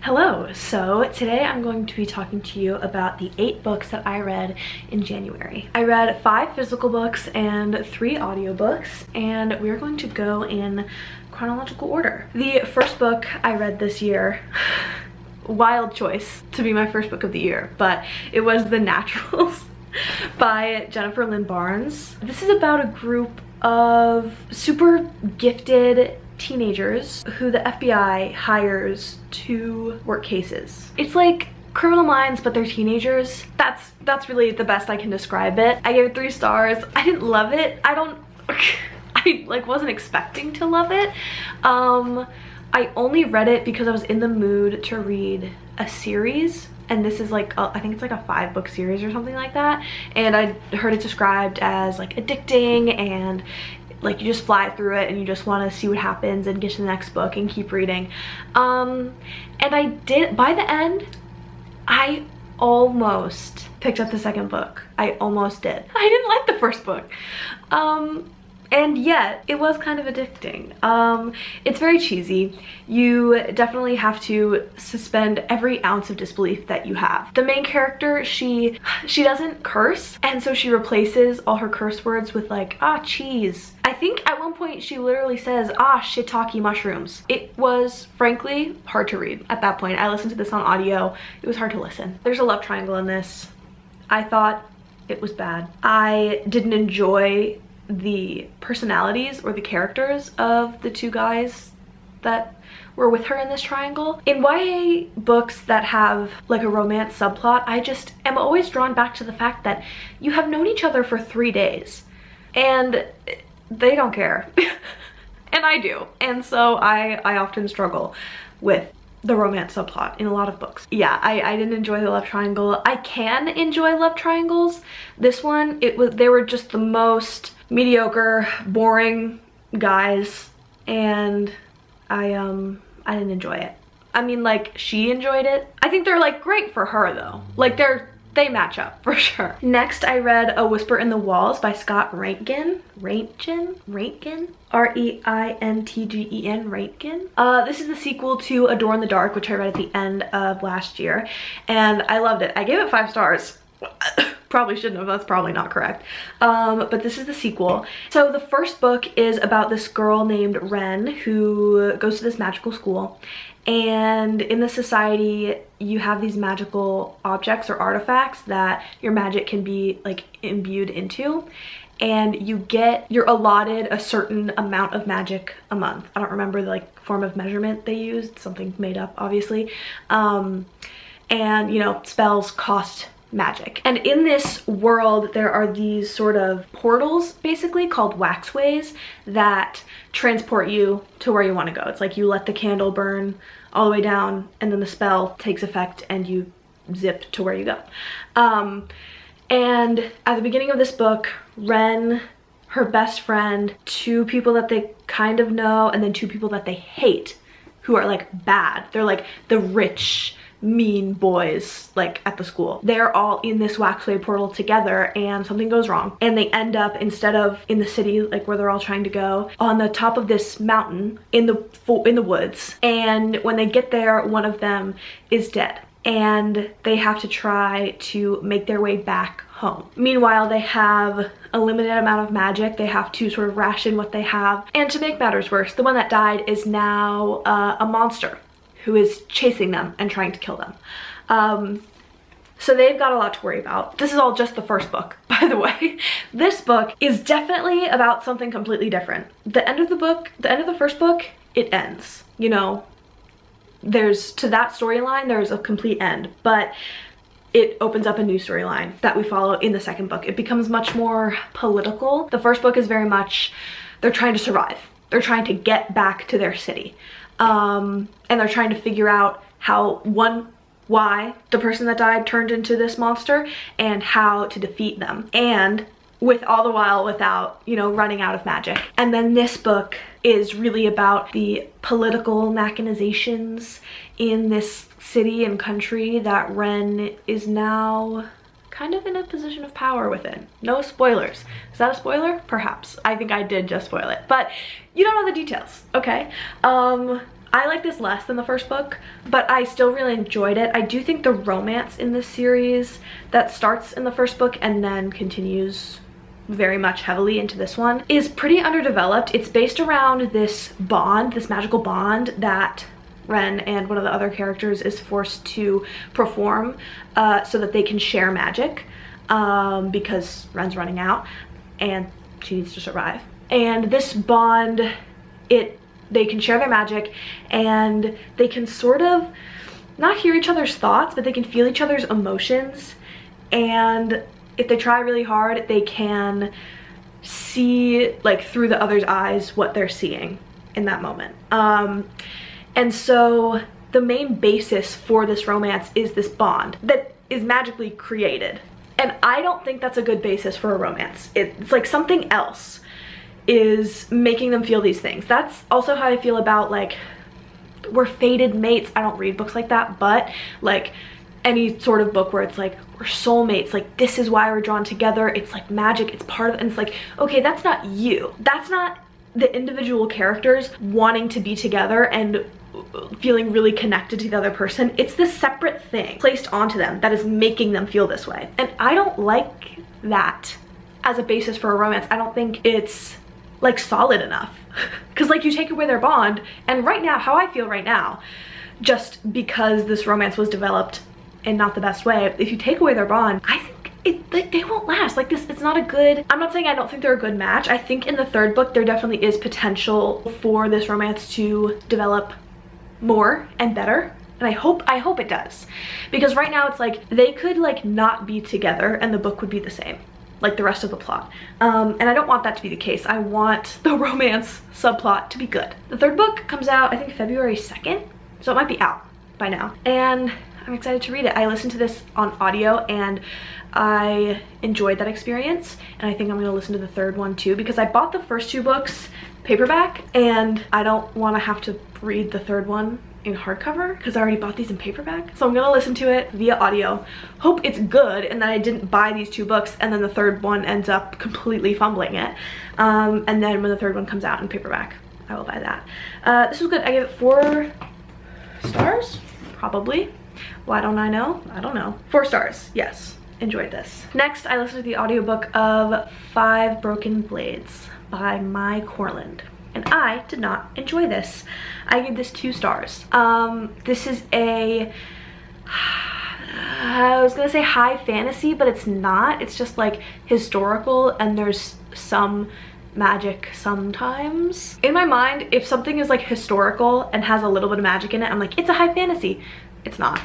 Hello, so today I'm going to be talking to you about the 8 books that I read in January. I read 5 physical books and 3 audiobooks, and we're going to go in chronological order. The first book I read this year, wild choice to be my first book of the year, but it was The Naturals by Jennifer Lynn Barnes. This is about a group of super gifted teenagers who the FBI hires to work cases. It's like Criminal Minds, but they're teenagers. That's really the best I can describe it. I gave it 3 stars. I didn't love it. I wasn't expecting to love it. I only read it because I was in the mood to read a series, and this is like I think it's like a 5-book series or something like that, and I heard it described as like addicting and like you just fly through it and you just want to see what happens and get to the next book and keep reading. And I did. By the end, I almost picked up the second book. I almost did. I didn't like the first book. And yet, it was kind of addicting. It's very cheesy. You definitely have to suspend every ounce of disbelief that you have. The main character, she doesn't curse, and so she replaces all her curse words with like, ah, cheese. I think at one point she literally says, ah, shiitake mushrooms. It was, frankly, hard to read at that point. I listened to this on audio. It was hard to listen. There's a love triangle in this. I thought it was bad. I didn't enjoy the personalities or the characters of the 2 guys that were with her in this triangle. In YA books that have like a romance subplot, I just am always drawn back to the fact that you have known each other for 3 days and they don't care. And I do. And so I often struggle with the romance subplot in a lot of books. Yeah, I didn't enjoy the love triangle. I can enjoy love triangles. This one, they were just the most mediocre, boring guys, and I didn't enjoy it. I mean, like, she enjoyed it. I think they're like great for her though. Like they match up for sure. Next, I read A Whisper in the Walls by Scott Reintgen. Reintgen? R-E-I-N-T-G-E-N, Reintgen. This is the sequel to A Door in the Dark, which I read at the end of last year, and I loved it. I gave it 5 stars. Probably shouldn't have, that's probably not correct. But this is the sequel. So the first book is about this girl named Wren who goes to this magical school, and in the society you have these magical objects or artifacts that your magic can be like imbued into, and you're allotted a certain amount of magic a month. I don't remember the like form of measurement they used, something made up obviously. And you know, spells cost magic. And in this world there are these sort of portals basically called waxways that transport you to where you want to go. It's like you let the candle burn all the way down and then the spell takes effect and you zip to where you go. And at the beginning of this book, Wren, her best friend, 2 people that they kind of know, and then 2 people that they hate who are like bad. They're like the rich, mean boys like at the school. They're all in this waxway portal together, and something goes wrong and they end up, instead of in the city like where they're all trying to go, on the top of this mountain in the woods. And when they get there, one of them is dead and they have to try to make their way back home. Meanwhile, they have a limited amount of magic. They have to sort of ration what they have, and to make matters worse, the one that died is now a monster who is chasing them and trying to kill them. So they've got a lot to worry about. This is all just the first book, by the way. This book is definitely about something completely different. The end of the first book, it ends. You know, to that storyline, there's a complete end, but it opens up a new storyline that we follow in the second book. It becomes much more political. The first book is very much, they're trying to survive. They're trying to get back to their city. And they're trying to figure out why the person that died turned into this monster and how to defeat them, and with all the while without, you know, running out of magic. And then this book is really about the political machinations in this city and country that Wren is now kind of in a position of power within. No spoilers. Is that a spoiler? Perhaps. I think I did just spoil it, but you don't know the details, okay? I like this less than the first book, but I still really enjoyed it. I do think the romance in this series that starts in the first book and then continues very much heavily into this one is pretty underdeveloped. It's based around this bond, this magical bond that Ren and one of the other characters is forced to perform so that they can share magic because Ren's running out and she needs to survive. And this bond, they can share their magic and they can sort of not hear each other's thoughts, but they can feel each other's emotions. And if they try really hard, they can see like through the other's eyes what they're seeing in that moment. And so the main basis for this romance is this bond that is magically created. And I don't think that's a good basis for a romance. It's like something else is making them feel these things. That's also how I feel about like, we're fated mates. I don't read books like that, but like any sort of book where it's like, we're soulmates, like this is why we're drawn together. It's like magic, it's part of, and it's like, okay, that's not you. That's not the individual characters wanting to be together and feeling really connected to the other person. It's this separate thing placed onto them that is making them feel this way. And I don't like that as a basis for a romance. I don't think it's like solid enough. Because like you take away their bond, and right now, how I feel right now, just because this romance was developed in not the best way, if you take away their bond, I think like they won't last. Like this, it's not a good, I'm not saying I don't think they're a good match. I think in the third book there definitely is potential for this romance to develop more and better, and I hope it does, because right now it's like they could like not be together and the book would be the same, like the rest of the plot, and I don't want that to be the case. I want the romance subplot to be good. The third book comes out I think February 2nd, so it might be out by now, and I'm excited to read it. I listened to this on audio and I enjoyed that experience, and I think I'm gonna listen to the third one too, because I bought the first two books paperback and I don't want to have to read the third one in hardcover because I already bought these in paperback. So I'm gonna listen to it via audio, hope it's good, and that I didn't buy these two books and then the third one ends up completely fumbling it, and then when the third one comes out in paperback I will buy that. This was good. I gave it 4 stars probably. Why don't I know? I don't know. 4 stars, yes. Enjoyed this. Next, I listened to the audiobook of 5 Broken Blades by my Corland, and I did not enjoy this. I gave this 2 stars. This is a, I was gonna say high fantasy, but it's not. It's just like historical, and there's some magic sometimes. In my mind, if something is like historical and has a little bit of magic in it, I'm like, it's a high fantasy. It's not.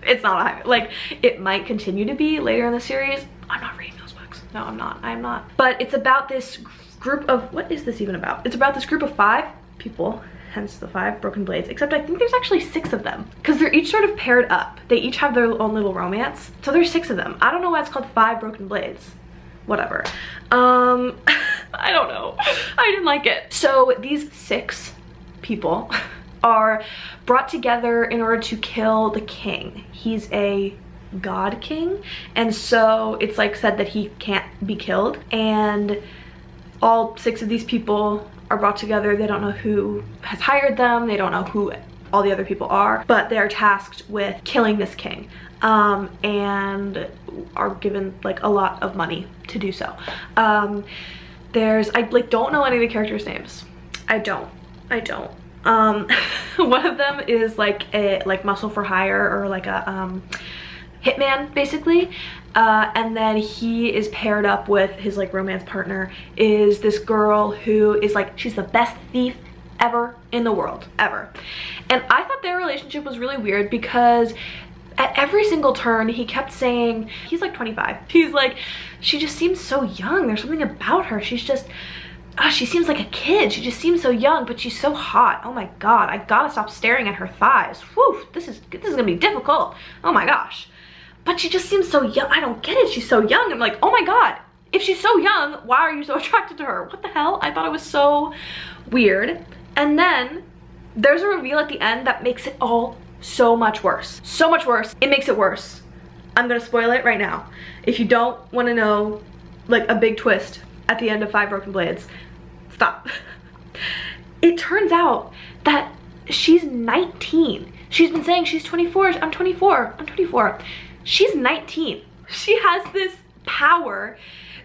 It's not a high, like it might continue to be later in the series. I'm not reading those books. No, I'm not. But it's about this group of, what is this even about? It's about this group of 5 people, hence the 5 Broken Blades, except I think there's actually 6 of them because they're each sort of paired up. They each have their own little romance. So there's 6 of them. I don't know why it's called 5 Broken Blades. Whatever. I don't know. I didn't like it. So these 6 people are brought together in order to kill the king. He's a god king, and so it's like said that he can't be killed, and all 6 of these people are brought together. They don't know who has hired them, they don't know who all the other people are, but they are tasked with killing this king, and are given like a lot of money to do so. I like don't know any of the characters' names. I don't. One of them is like a muscle for hire, or like a hitman basically, and then he is paired up with his like romance partner is this girl who is like, she's the best thief ever in the world, ever. And I thought their relationship was really weird because at every single turn he kept saying, he's like 25, he's like, she just seems so young, there's something about her, she's just, she seems like a kid, she just seems so young, but she's so hot. Oh my god, I gotta stop staring at her thighs. Whew, this is gonna be difficult. Oh my gosh. But she just seems so young. I don't get it, she's so young. I'm like, oh my god, if she's so young, why are you so attracted to her? What the hell? I thought it was so weird. And then there's a reveal at the end that makes it all so much worse. So much worse. It makes it worse. I'm gonna spoil it right now. If you don't want to know like a big twist at the end of 5 Broken Blades, stop. It turns out that she's 19. She's been saying she's 24, I'm 24, I'm 24. She's 19. She has this power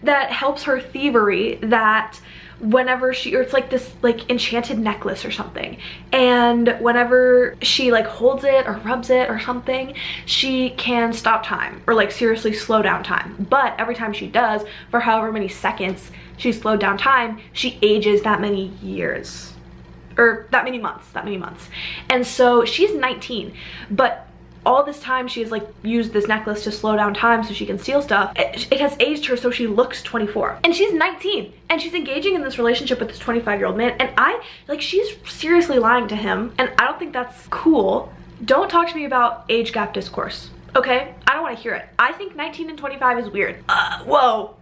that helps her thievery, that whenever she, or it's like this like enchanted necklace or something, and whenever she like holds it or rubs it or something, she can stop time, or like seriously slow down time. But every time she does, for however many seconds she slowed down time, she ages that many years, or that many months. And so she's 19, but all this time she has like used this necklace to slow down time so she can steal stuff. It has aged her so she looks 24, and she's 19, and she's engaging in this relationship with this 25-year-old man, and she's seriously lying to him, and I don't think that's cool. Don't talk to me about age gap discourse, okay? I don't want to hear it. I think 19 and 25 is weird. Whoa.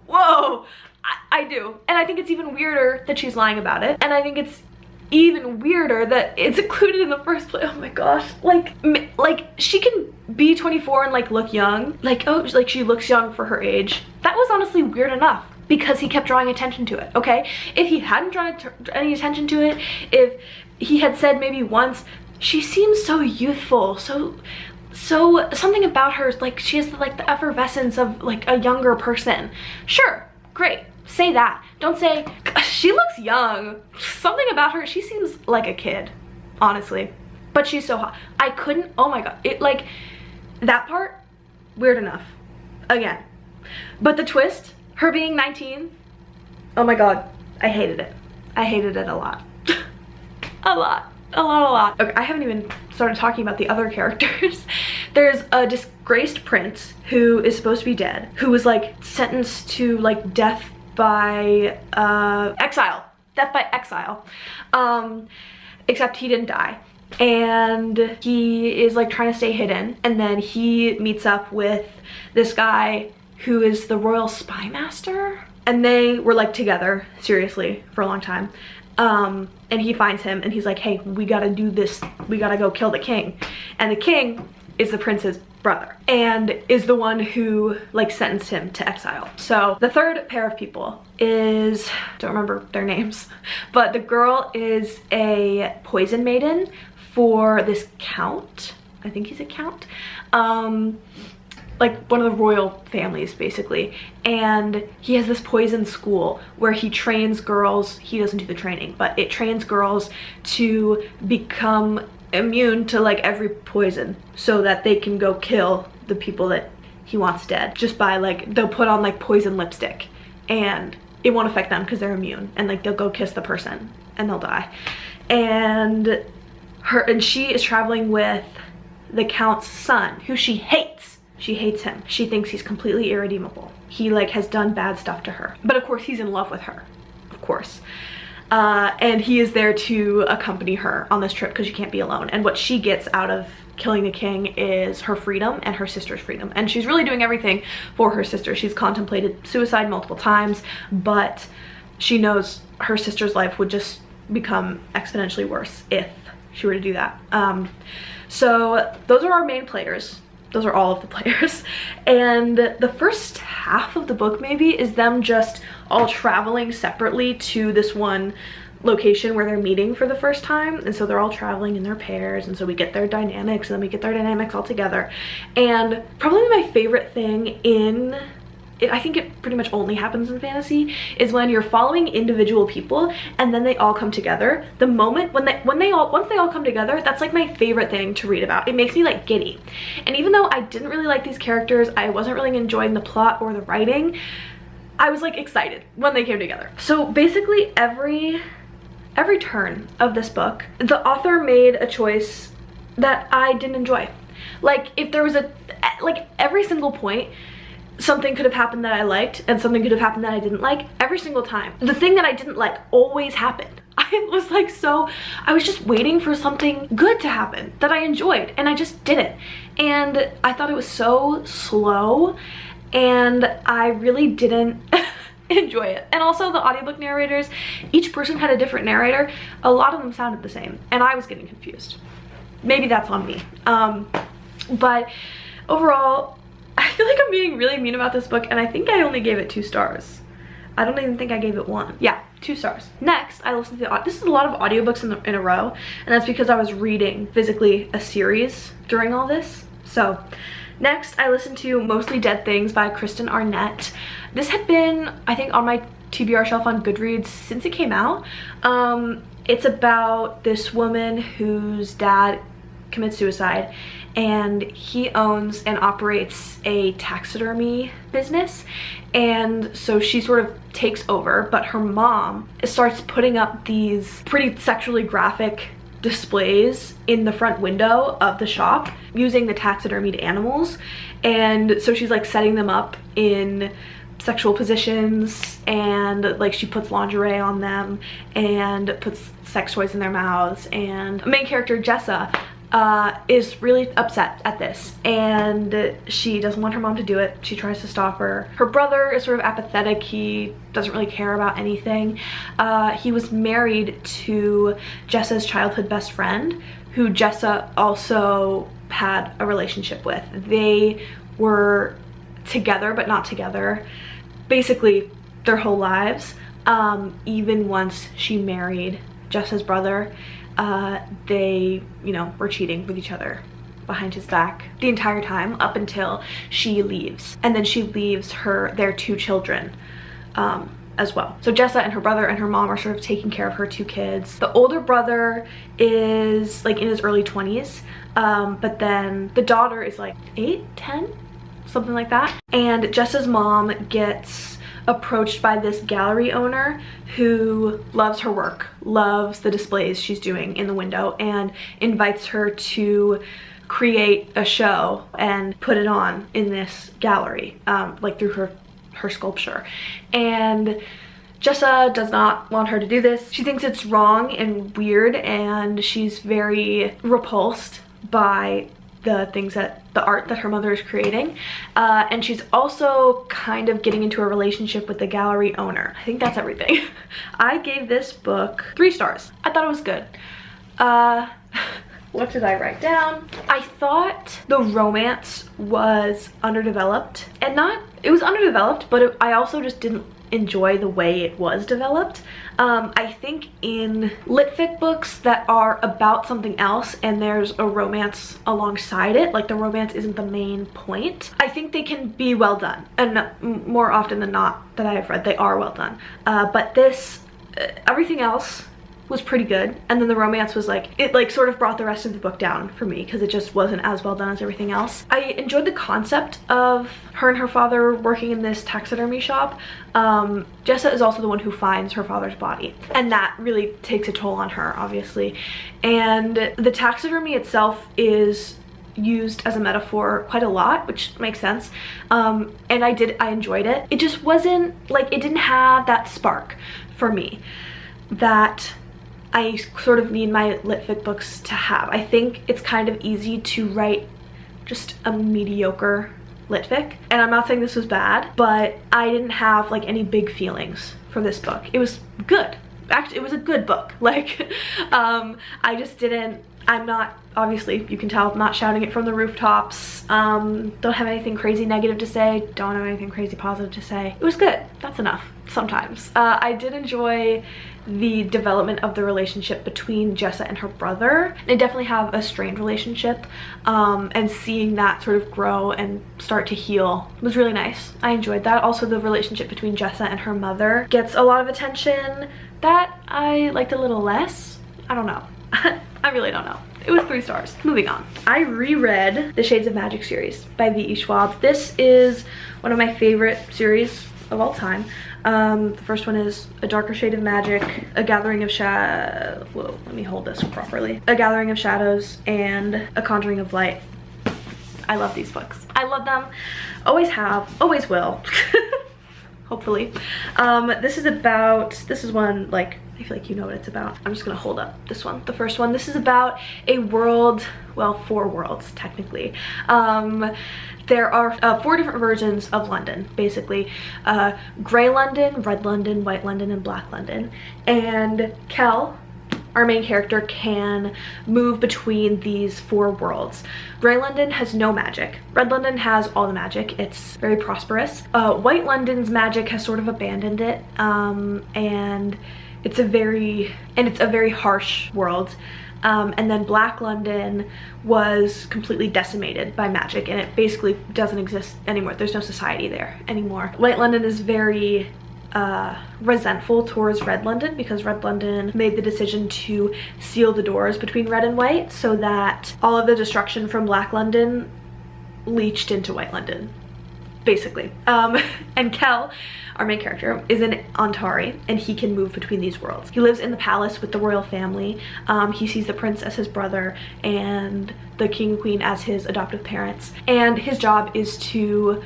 I do. And I think it's even weirder that she's lying about it, and I think it's even weirder that it's included in the first place. Oh my gosh, like she can be 24 and like look young, like, oh, like she looks young for her age. That was honestly weird enough because he kept drawing attention to it, okay? If he hadn't drawn any attention to it, if he had said maybe once, she seems so youthful, so something about her, like she has like the effervescence of like a younger person. Sure, great, say that. Don't say she looks young. Something about her, she seems like a kid, honestly. But she's so hot. I couldn't, oh my god, it like that part, weird enough again. But the twist, her being 19, oh my god, I hated it. I hated it a lot. a lot. Okay, I haven't even started talking about the other characters. There's a disgraced prince who is supposed to be dead, who was like sentenced to like death by exile. Except he didn't die, and he is like trying to stay hidden, and then he meets up with this guy who is the royal spy master, and they were like together seriously for a long time. And he finds him and he's like, hey, we gotta do this, we gotta go kill the king. And the king is the prince's brother and is the one who like sentenced him to exile. So the third pair of people is, don't remember their names, but the girl is a poison maiden for this count. I think he's a count. Like one of the royal families basically, and he has this poison school where he trains girls. He doesn't do the training, but it trains girls to become immune to like every poison so that they can go kill the people that he wants dead, just by like, they'll put on like poison lipstick and it won't affect them because they're immune, and like they'll go kiss the person and they'll die. And she is traveling with the count's son, who she hates. She hates him. She thinks he's completely irredeemable. He like has done bad stuff to her, but of course he's in love with her, of course. And he is there to accompany her on this trip because she can't be alone. And what she gets out of killing the king is her freedom and her sister's freedom. And she's really doing everything for her sister. She's contemplated suicide multiple times, but she knows her sister's life would just become exponentially worse if she were to do that. So those are our main players. Those are all of the players. And the first half of the book maybe is them just all traveling separately to this one location where they're meeting for the first time. And so they're all traveling in their pairs, and so we get their dynamics, and then we get their dynamics all together. And probably my favorite thing in it, I think it pretty much only happens in fantasy, is when you're following individual people and then they all come together. The moment once they all come together, that's like my favorite thing to read about. It makes me like giddy. And even though I didn't really like these characters, I wasn't really enjoying the plot or the writing, I was like excited when they came together. So basically every turn of this book, the author made a choice that I didn't enjoy. Like if there was every single point, something could have happened that I liked and something could have happened that I didn't like. Every single time, the thing that I didn't like always happened. I was like, I was just waiting for something good to happen that I enjoyed, and I just didn't. And I thought it was so slow, and I really didn't enjoy it. And also the audiobook narrators, each person had a different narrator. A lot of them sounded the same, and I was getting confused. Maybe that's on me. But overall, I feel like I'm being really mean about this book, and I think I only gave it 2 stars. I don't even think I gave it 1. Yeah, 2 stars. Next, I listened to this is a lot of audiobooks in a row, and that's because I was reading physically a series during all this. So next, I listened to Mostly Dead Things by Kristen Arnett. This had been, I think, on my TBR shelf on Goodreads since it came out. It's about this woman whose dad commits suicide, and he owns and operates a taxidermy business, and so she sort of takes over, but her mom starts putting up these pretty sexually graphic displays in the front window of the shop using the taxidermied animals, and so she's like setting them up in sexual positions, and like she puts lingerie on them and puts sex toys in their mouths. And main character Jessa is really upset at this, and she doesn't want her mom to do it. She tries to stop her. Her brother is sort of apathetic. He doesn't really care about anything. He was married to Jessa's childhood best friend, who Jessa also had a relationship with. They were together but not together basically their whole lives. Even once she married Jessa's brother, they, you know, were cheating with each other behind his back the entire time up until she leaves, and then she leaves their 2 children as well. So Jessa and her brother and her mom are sort of taking care of her 2 kids. The older brother is like in his early 20s, but then the daughter is like 8, 10, something like that. And Jessa's mom gets approached by this gallery owner who loves her work, loves the displays she's doing in the window, and invites her to create a show and put it on in this gallery, like through her sculpture. And Jessa does not want her to do this. She thinks it's wrong and weird, and she's very repulsed by the art that her mother is creating, and she's also kind of getting into a relationship with the gallery owner. I think that's everything. I gave this book 3 stars. I thought it was good. What did I write down? I thought the romance was underdeveloped, and it was underdeveloped, but I also just didn't enjoy the way it was developed. I think in lit fic books that are about something else and there's a romance alongside it, like the romance isn't the main point, I think they can be well done, and more often than not that I have read, they are well done. But this, everything else was pretty good, and then the romance was like, it like sort of brought the rest of the book down for me because it just wasn't as well done as everything else. I enjoyed the concept of her and her father working in this taxidermy shop. Jessa is also the one who finds her father's body, and that really takes a toll on her, obviously. And the taxidermy itself is used as a metaphor quite a lot, which makes sense. And I enjoyed it. It just wasn't like, it didn't have that spark for me that I sort of need my lit fic books to have. I think it's kind of easy to write just a mediocre lit fic, and I'm not saying this was bad, but I didn't have like any big feelings for this book. It was good. Actually, it was a good book. Like, I just didn't, I'm not, obviously you can tell I'm not shouting it from the rooftops. Don't have anything crazy negative to say, don't have anything crazy positive to say. It was good. That's enough sometimes. I did enjoy the development of the relationship between Jessa and her brother. They definitely have a strained relationship, and seeing that sort of grow and start to heal was really nice. I enjoyed that. Also, the relationship between Jessa and her mother gets a lot of attention that I liked a little less. I don't know. I really don't know. It was 3 stars. Moving on. I reread the Shades of Magic series by VE Schwab. This is one of my favorite series of all time. The first one is A Darker Shade of Magic, A Gathering of Shadows. Whoa, let me hold this properly. A Gathering of Shadows, and A Conjuring of Light. I love these books. I love them. Always have. Always will. Hopefully. This is one, like, I feel like you know what it's about. I'm just gonna hold up this one, the first one. This is about a world, well, 4 worlds, technically. There are 4 different versions of London, basically. Gray London, Red London, White London, and Black London. And Kel, our main character, can move between these 4 worlds. Grey London has no magic. Red London has all the magic. It's very prosperous. White London's magic has sort of abandoned it, and it's a very harsh world. And then Black London was completely decimated by magic, and it basically doesn't exist anymore. There's no society there anymore. White London is very resentful towards Red London because Red London made the decision to seal the doors between Red and White so that all of the destruction from Black London leached into White London, basically. And Kel, our main character, is in Ontari, and he can move between these worlds. He lives in the palace with the royal family. He sees the prince as his brother and the king and queen as his adoptive parents, and his job is to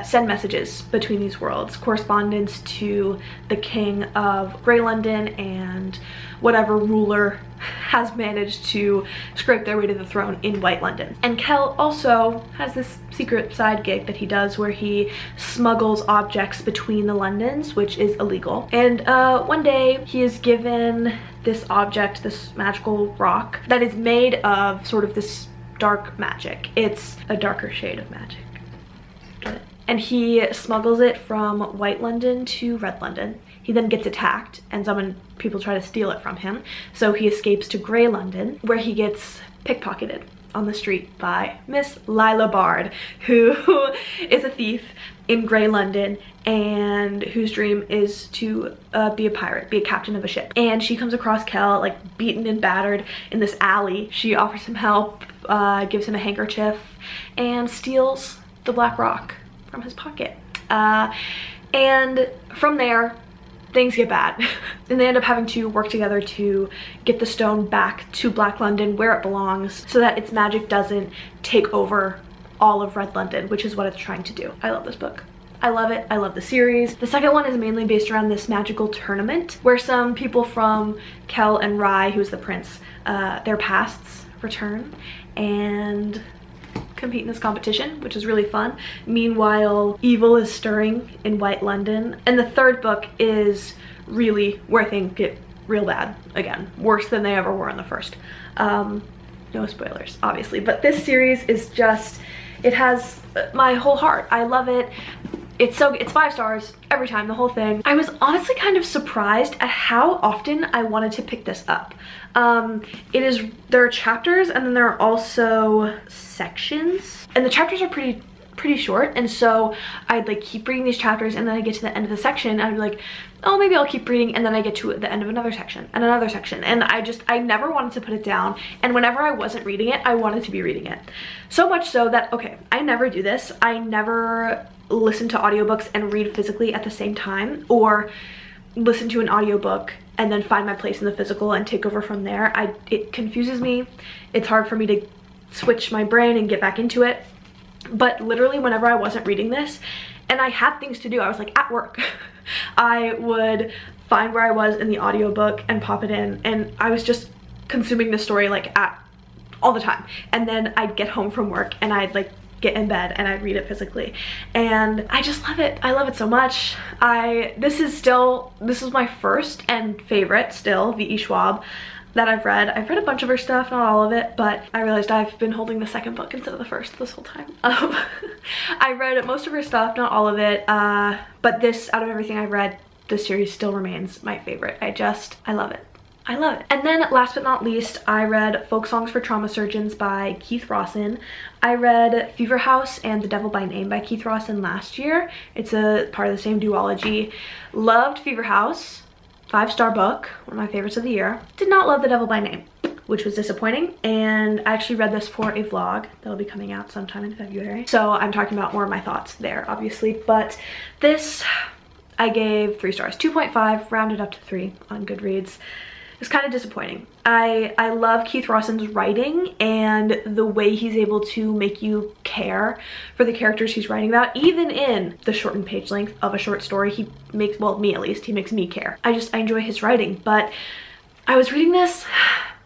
send messages between these worlds, correspondence to the king of Grey London and whatever ruler has managed to scrape their way to the throne in White London. And Kel also has this secret side gig that he does where he smuggles objects between the Londons, which is illegal. And one day he is given this object, this magical rock that is made of sort of this dark magic. It's a darker shade of magic. Get it? And he smuggles it from White London to Red London. He then gets attacked and people try to steal it from him. So he escapes to Grey London, where he gets pickpocketed on the street by Miss Lila Bard, who is a thief in Grey London and whose dream is to be a pirate, be a captain of a ship. And she comes across Kel like beaten and battered in this alley. She offers him help, gives him a handkerchief, and steals the black rock from his pocket. And from there, things get bad. And they end up having to work together to get the stone back to Black London where it belongs so that its magic doesn't take over all of Red London, which is what it's trying to do. I love this book. I love it. I love the series. The second one is mainly based around this magical tournament where some people from Kel and Rye, who's the prince, their pasts return and compete in this competition, which is really fun. Meanwhile, evil is stirring in White London. And the third book is really where things get real bad again, worse than they ever were in the first. No spoilers, obviously, but this series is just, it has my whole heart. I love it. It's 5 stars every time, the whole thing. I was honestly kind of surprised at how often I wanted to pick this up. There are chapters and then there are also sections, and the chapters are pretty short, and so I'd like keep reading these chapters, and then I get to the end of the section and I'd be like, oh, maybe I'll keep reading, and then I get to the end of another section and another section, and I never wanted to put it down, and whenever I wasn't reading it, I wanted to be reading it. So much so that, okay, I never do this. I never listen to audiobooks and read physically at the same time, or listen to an audiobook and then find my place in the physical and take over from there. It confuses me. It's hard for me to switch my brain and get back into it. But literally whenever I wasn't reading this and I had things to do, I was like at work, I would find where I was in the audiobook and pop it in, and I was just consuming the story like all the time. And then I'd get home from work and I'd like get in bed and I'd read it physically, and I just love it. I love it so much. This is my first and favorite still VE Schwab that I've read. I've read a bunch of her stuff, not all of it, but I realized I've been holding the second book instead of the first this whole time. I read most of her stuff, not all of it, but this, out of everything I've read, this series still remains my favorite. I love it. I love it. And then last but not least, I read Folk Songs for Trauma Surgeons by Keith Rosson. I read Fever House and The Devil by Name by Keith Rosson last year. It's a part of the same duology. Loved Fever House, 5-star book, one of my favorites of the year. Did not love The Devil by Name, which was disappointing, and I actually read this for a vlog that'll be coming out sometime in February. So I'm talking about more of my thoughts there, obviously, but this I gave 3 stars, 2.5, rounded up to 3 on Goodreads. It's kind of disappointing. I love Keith Rosson's writing and the way he's able to make you care for the characters he's writing about. Even in the shortened page length of a short story, he makes, well, me at least, he makes me care. I enjoy his writing, but I was reading this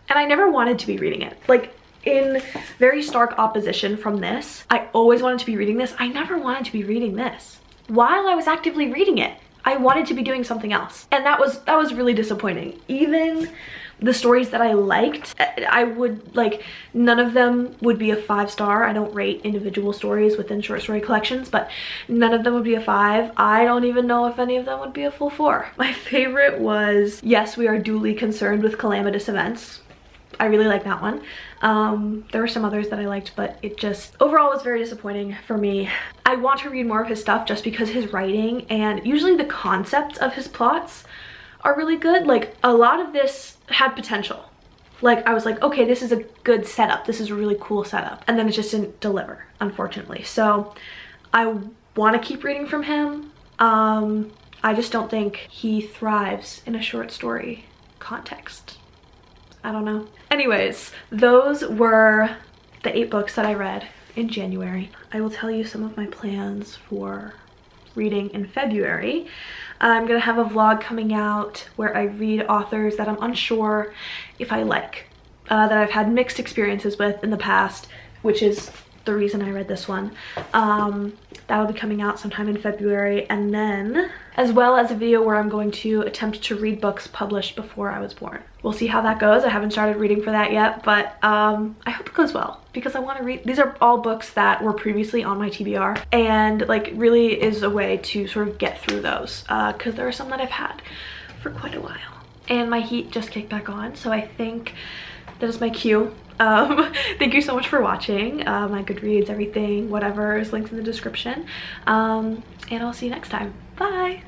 and I never wanted to be reading it. Like, in very stark opposition from this, I always wanted to be reading this. I never wanted to be reading this while I was actively reading it. I wanted to be doing something else. And that was really disappointing. Even the stories that I liked, I would like, none of them would be a 5-star. I don't rate individual stories within short story collections, but none of them would be a 5. I don't even know if any of them would be a full 4. My favorite was Yes, We Are Duly Concerned with Calamitous Events. I really like that one. There were some others that I liked, but it just overall was very disappointing for me. I want to read more of his stuff just because his writing and usually the concepts of his plots are really good. Like, a lot of this had potential. Like, I was like, okay, this is a good setup. This is a really cool setup. And then it just didn't deliver, unfortunately. So I want to keep reading from him. I just don't think he thrives in a short story context. I don't know. Anyways, those were the 8 books that I read in January. I will tell you some of my plans for reading in February. I'm gonna have a vlog coming out where I read authors that I'm unsure if I like, that I've had mixed experiences with in the past, which is the reason I read this one. That'll be coming out sometime in February, and then as well as a video where I'm going to attempt to read books published before I was born. We'll see how that goes. I haven't started reading for that yet, but I hope it goes well because I want to read. These are all books that were previously on my TBR, and like really is a way to sort of get through those because there are some that I've had for quite a while. And my heat just kicked back on, so I think that is my cue. Thank you so much for watching. My Goodreads, everything, whatever is linked in the description. And I'll see you next time. Bye!